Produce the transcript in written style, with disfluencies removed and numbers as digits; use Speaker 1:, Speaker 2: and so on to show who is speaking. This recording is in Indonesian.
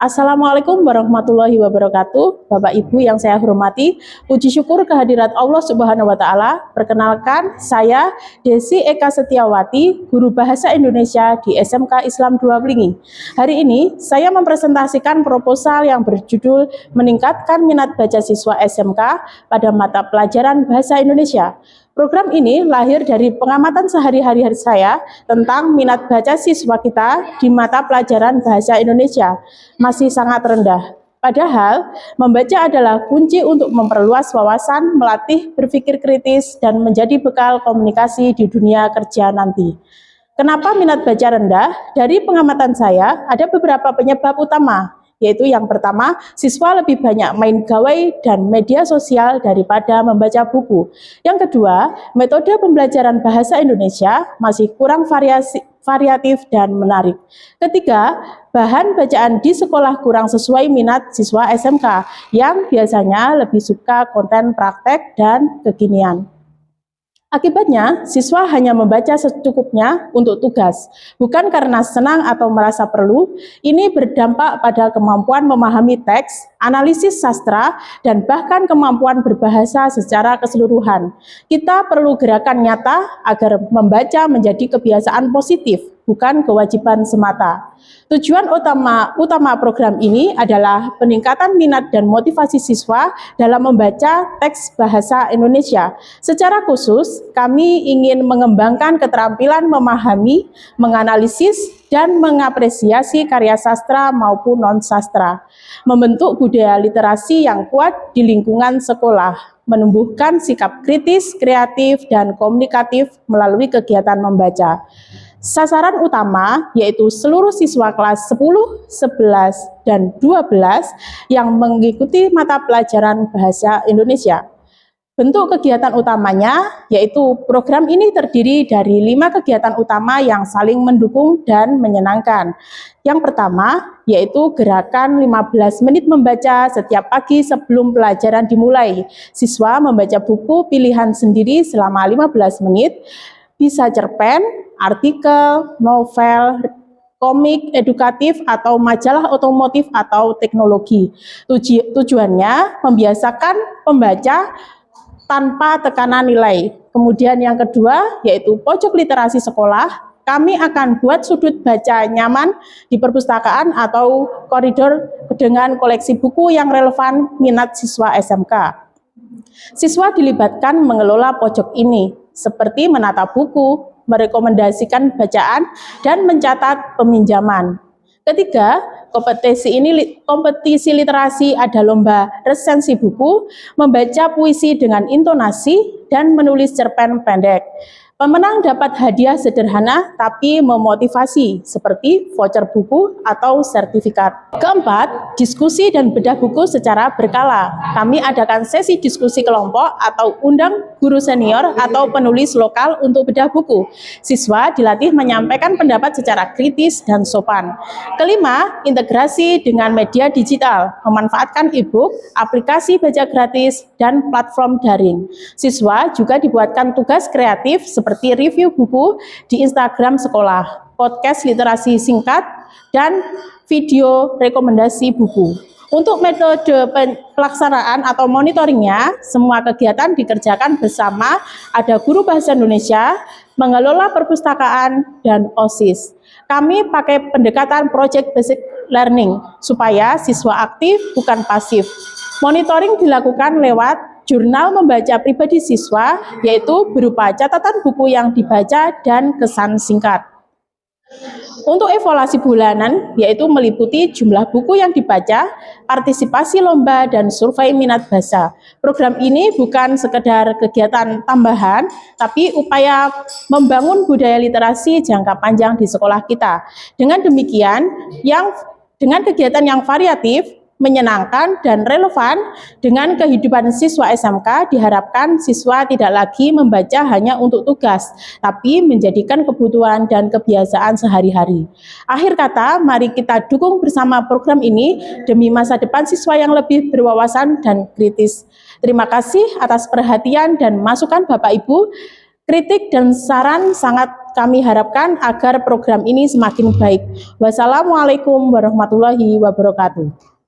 Speaker 1: Assalamualaikum warahmatullahi wabarakatuh. Bapak Ibu yang saya hormati, puji syukur kehadirat Allah Subhanahu wa taala. Perkenalkan, saya Desi Eka Setiawati, guru bahasa Indonesia di SMK Islam 2 Blingi. Hari ini saya mempresentasikan proposal yang berjudul Meningkatkan Minat Baca Siswa SMK pada mata pelajaran bahasa Indonesia. Program ini lahir dari pengamatan sehari-hari saya tentang minat baca siswa kita di mata pelajaran bahasa Indonesia masih sangat rendah. Padahal, membaca adalah kunci untuk memperluas wawasan, melatih berpikir kritis, dan menjadi bekal komunikasi di dunia kerja nanti. Kenapa minat baca rendah? Dari pengamatan saya, ada beberapa penyebab utama, yaitu yang pertama, siswa lebih banyak main gawai dan media sosial daripada membaca buku. Yang kedua, metode pembelajaran bahasa Indonesia masih kurang variatif dan menarik. Ketiga, bahan bacaan di sekolah kurang sesuai minat siswa SMK yang biasanya lebih suka konten praktek dan kekinian. Akibatnya, siswa hanya membaca secukupnya untuk tugas, bukan karena senang atau merasa perlu. Ini berdampak pada kemampuan memahami teks, analisis sastra, dan bahkan kemampuan berbahasa secara keseluruhan. Kita perlu gerakan nyata agar membaca menjadi kebiasaan positif, bukan kewajiban semata. Tujuan utama program ini adalah peningkatan minat dan motivasi siswa dalam membaca teks bahasa Indonesia. Secara khusus, kami ingin mengembangkan keterampilan memahami, menganalisis, dan mengapresiasi karya sastra maupun non-sastra, membentuk budaya literasi yang kuat di lingkungan sekolah, menumbuhkan sikap kritis, kreatif, dan komunikatif melalui kegiatan membaca. Sasaran utama yaitu seluruh siswa kelas 10, 11, dan 12 yang mengikuti mata pelajaran bahasa Indonesia. Bentuk kegiatan utamanya yaitu program ini terdiri dari 5 kegiatan utama yang saling mendukung dan menyenangkan. Yang pertama yaitu gerakan 15 menit membaca setiap pagi sebelum pelajaran dimulai. Siswa membaca buku pilihan sendiri selama 15 menit, bisa cerpen, artikel, novel, komik edukatif, atau majalah otomotif atau teknologi. Tujuannya membiasakan pembaca tanpa tekanan nilai. Kemudian yang kedua yaitu pojok literasi sekolah. Kami akan buat sudut baca nyaman di perpustakaan atau koridor dengan koleksi buku yang relevan minat siswa SMK. Siswa dilibatkan mengelola pojok ini, seperti menata buku, merekomendasikan bacaan, dan mencatat peminjaman. Ketiga, kompetisi literasi ada lomba resensi buku, membaca puisi dengan intonasi, dan menulis cerpen pendek. Pemenang dapat hadiah sederhana tapi memotivasi seperti voucher buku atau sertifikat. Keempat, diskusi dan bedah buku secara berkala. Kami adakan sesi diskusi kelompok atau undang guru senior atau penulis lokal untuk bedah buku. Siswa dilatih menyampaikan pendapat secara kritis dan sopan. Kelima, integrasi dengan media digital, memanfaatkan e-book, aplikasi baca gratis, dan platform daring. Siswa juga dibuatkan tugas kreatif seperti review buku di Instagram sekolah, podcast literasi singkat, dan video rekomendasi buku. Untuk metode pelaksanaan atau monitoringnya, semua kegiatan dikerjakan bersama, ada guru bahasa Indonesia, mengelola perpustakaan, dan OSIS. Kami pakai pendekatan project basic learning, supaya siswa aktif bukan pasif. Monitoring dilakukan lewat jurnal membaca pribadi siswa, yaitu berupa catatan buku yang dibaca dan kesan singkat. Untuk evaluasi bulanan, yaitu meliputi jumlah buku yang dibaca, partisipasi lomba, dan survei minat baca. Program ini bukan sekedar kegiatan tambahan, tapi upaya membangun budaya literasi jangka panjang di sekolah kita. Dengan demikian, dengan kegiatan yang variatif, menyenangkan, dan relevan dengan kehidupan siswa SMK, diharapkan siswa tidak lagi membaca hanya untuk tugas, tapi menjadikan kebutuhan dan kebiasaan sehari-hari. Akhir kata, mari kita dukung bersama program ini demi masa depan siswa yang lebih berwawasan dan kritis. Terima kasih atas perhatian dan masukan Bapak Ibu. Kritik dan saran sangat kami harapkan agar program ini semakin baik. Wassalamualaikum warahmatullahi wabarakatuh.